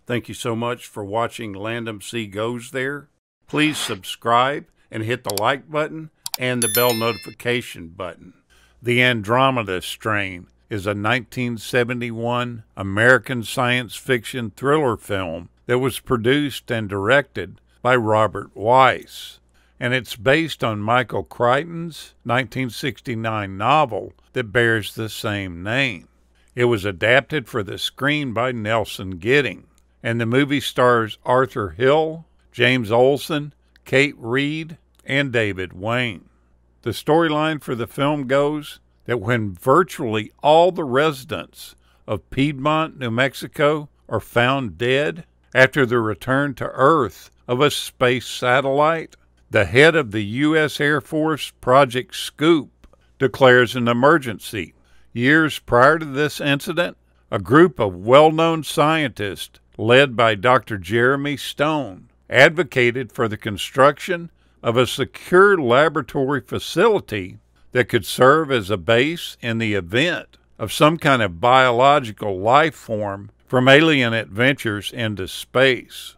Thank you so much for watching Landumc Goes There. Please subscribe and hit the like button and the bell notification button. The Andromeda Strain is a 1971 American science fiction thriller film that was produced and directed by Robert Wise, and it's based on Michael Crichton's 1969 novel that bears the same name. It was adapted for the screen by Nelson Gidding, and the movie stars Arthur Hill, James Olsen, Kate Reed, and David Wayne. The storyline for the film goes that when virtually all the residents of Piedmont, New Mexico are found dead after the return to Earth of a space satellite, the head of the U.S. Air Force Project Scoop declares an emergency. Years prior to this incident, a group of well-known scientists led by Dr. Jeremy Stone advocated for the construction of a secure laboratory facility that could serve as a base in the event of some kind of biological life form from alien adventures into space.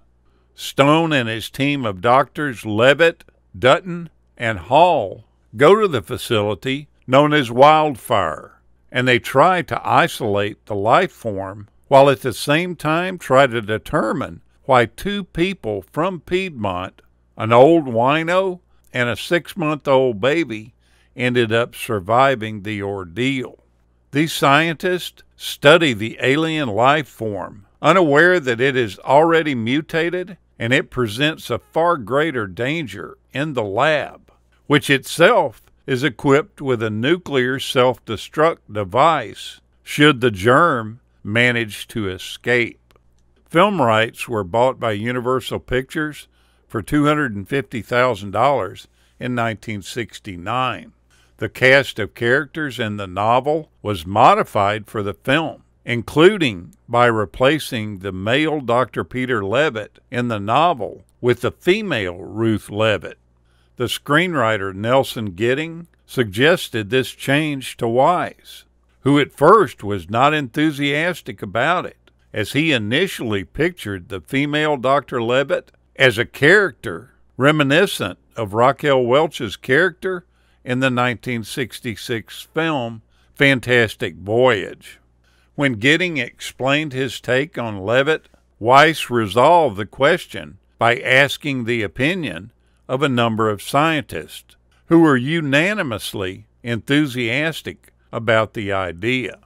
Stone and his team of doctors Levitt, Dutton, and Hall go to the facility known as Wildfire, and they try to isolate the life form while at the same time try to determine why two people from Piedmont, an old wino and a 6-month-old baby, ended up surviving the ordeal. These scientists study the alien life form, unaware that it is already mutated and it presents a far greater danger in the lab, which itself is equipped with a nuclear self-destruct device should the germ manage to escape. Film rights were bought by Universal Pictures for $250,000 in 1969. The cast of characters in the novel was modified for the film, including by replacing the male Dr. Peter Levitt in the novel with the female Ruth Levitt. The screenwriter Nelson Gidding suggested this change to Wise, who at first was not enthusiastic about it, as he initially pictured the female Dr. Levitt as a character reminiscent of Raquel Welch's character in the 1966 film Fantastic Voyage. When Gidding explained his take on Levitt, Weiss resolved the question by asking the opinion of a number of scientists who were unanimously enthusiastic about the idea.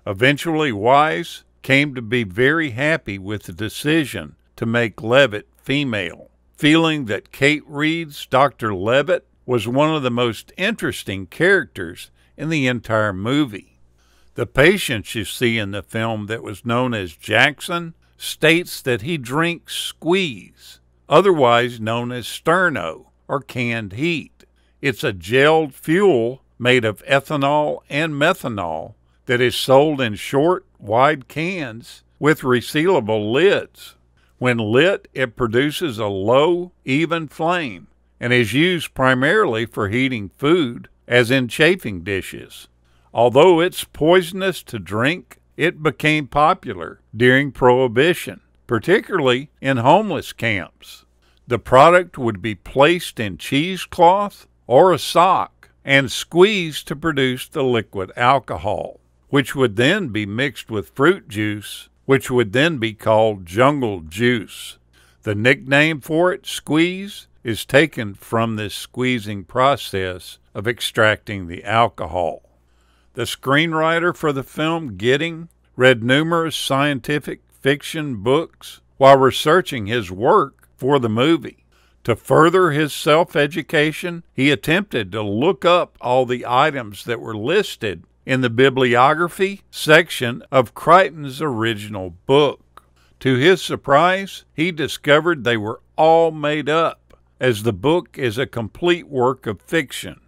Eventually, Weiss came to be very happy with the decision to make Levitt female, feeling that Kate Reed's Dr. Levitt was one of the most interesting characters in the entire movie. The patient you see in the film that was known as Jackson states that he drinks squeeze, otherwise known as sterno, or canned heat. It's a gelled fuel made of ethanol and methanol that is sold in short, wide cans with resealable lids. When lit, it produces a low, even flame and is used primarily for heating food, as in chafing dishes. Although it's poisonous to drink, it became popular during Prohibition, particularly in homeless camps. The product would be placed in cheesecloth or a sock and squeezed to produce the liquid alcohol, which would then be mixed with fruit juice, which would then be called jungle juice. The nickname for it, squeeze, is taken from this squeezing process of extracting the alcohol. The screenwriter for the film, Gidding, read numerous scientific fiction books while researching his work for the movie. To further his self-education, he attempted to look up all the items that were listed in the bibliography section of Crichton's original book. To his surprise, he discovered they were all made up, as the book is a complete work of fiction.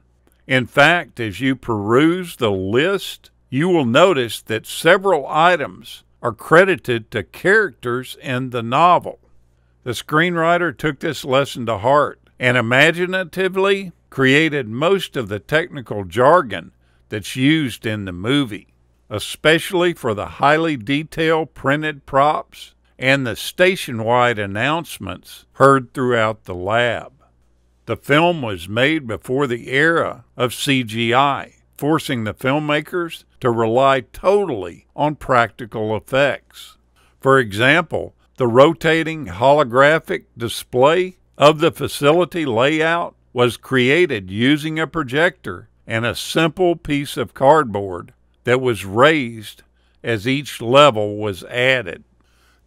In fact, as you peruse the list, you will notice that several items are credited to characters in the novel. The screenwriter took this lesson to heart and imaginatively created most of the technical jargon that's used in the movie, especially for the highly detailed printed props and the station-wide announcements heard throughout the lab. The film was made before the era of CGI, forcing the filmmakers to rely totally on practical effects. For example, the rotating holographic display of the facility layout was created using a projector and a simple piece of cardboard that was raised as each level was added.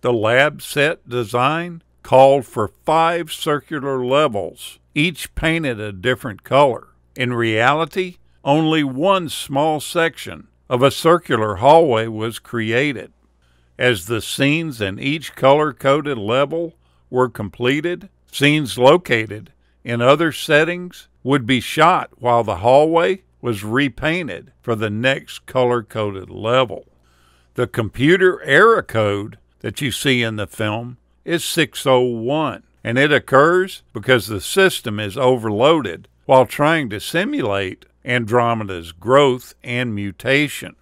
The lab set design called for 5 circular levels, each painted a different color. In reality, only one small section of a circular hallway was created. As the scenes in each color-coded level were completed, scenes located in other settings would be shot while the hallway was repainted for the next color-coded level. The computer error code that you see in the film is 601, and it occurs because the system is overloaded while trying to simulate Andromeda's growth and mutation.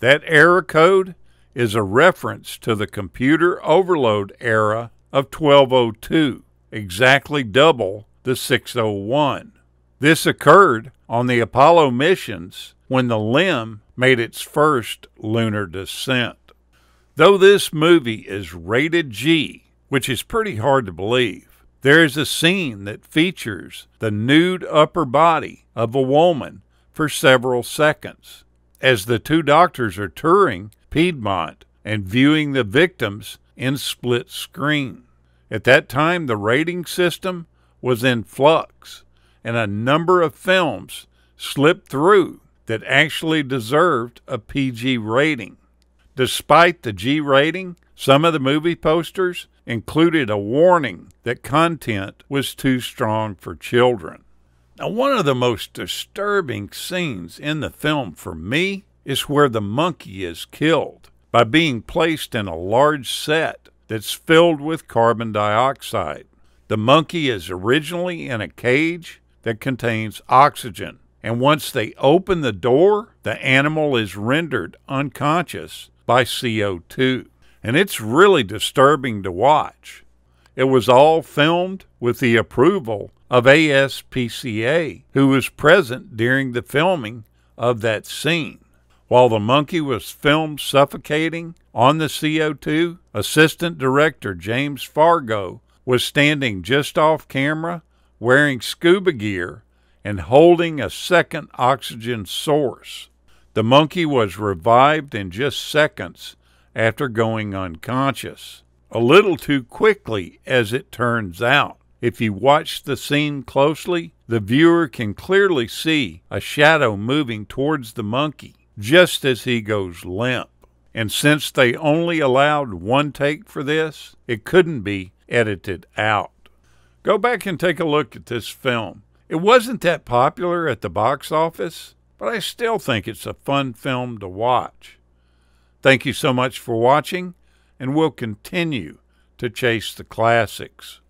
That error code is a reference to the computer overload era of 1202, exactly double the 601. This occurred on the Apollo missions when the LIM made its first lunar descent. Though this movie is rated G, which is pretty hard to believe, there is a scene that features the nude upper body of a woman for several seconds, as the 2 doctors are touring Piedmont and viewing the victims in split screen. At that time, the rating system was in flux, and a number of films slipped through that actually deserved a PG rating. Despite the G rating, some of the movie posters included a warning that content was too strong for children. Now, one of the most disturbing scenes in the film for me is where the monkey is killed by being placed in a large set that's filled with carbon dioxide. The monkey is originally in a cage that contains oxygen, and once they open the door, the animal is rendered unconscious by CO2. And it's really disturbing to watch. It was all filmed with the approval of ASPCA, who was present during the filming of that scene. While the monkey was filmed suffocating on the CO2, Assistant Director James Fargo was standing just off camera, wearing scuba gear and holding a second oxygen source. The monkey was revived in just seconds after going unconscious. A little too quickly, as it turns out. If you watch the scene closely, the viewer can clearly see a shadow moving towards the monkey just as he goes limp. And since they only allowed one take for this, it couldn't be edited out. Go back and take a look at this film. It wasn't that popular at the box office, but I still think it's a fun film to watch. Thank you so much for watching, and we'll continue to chase the classics.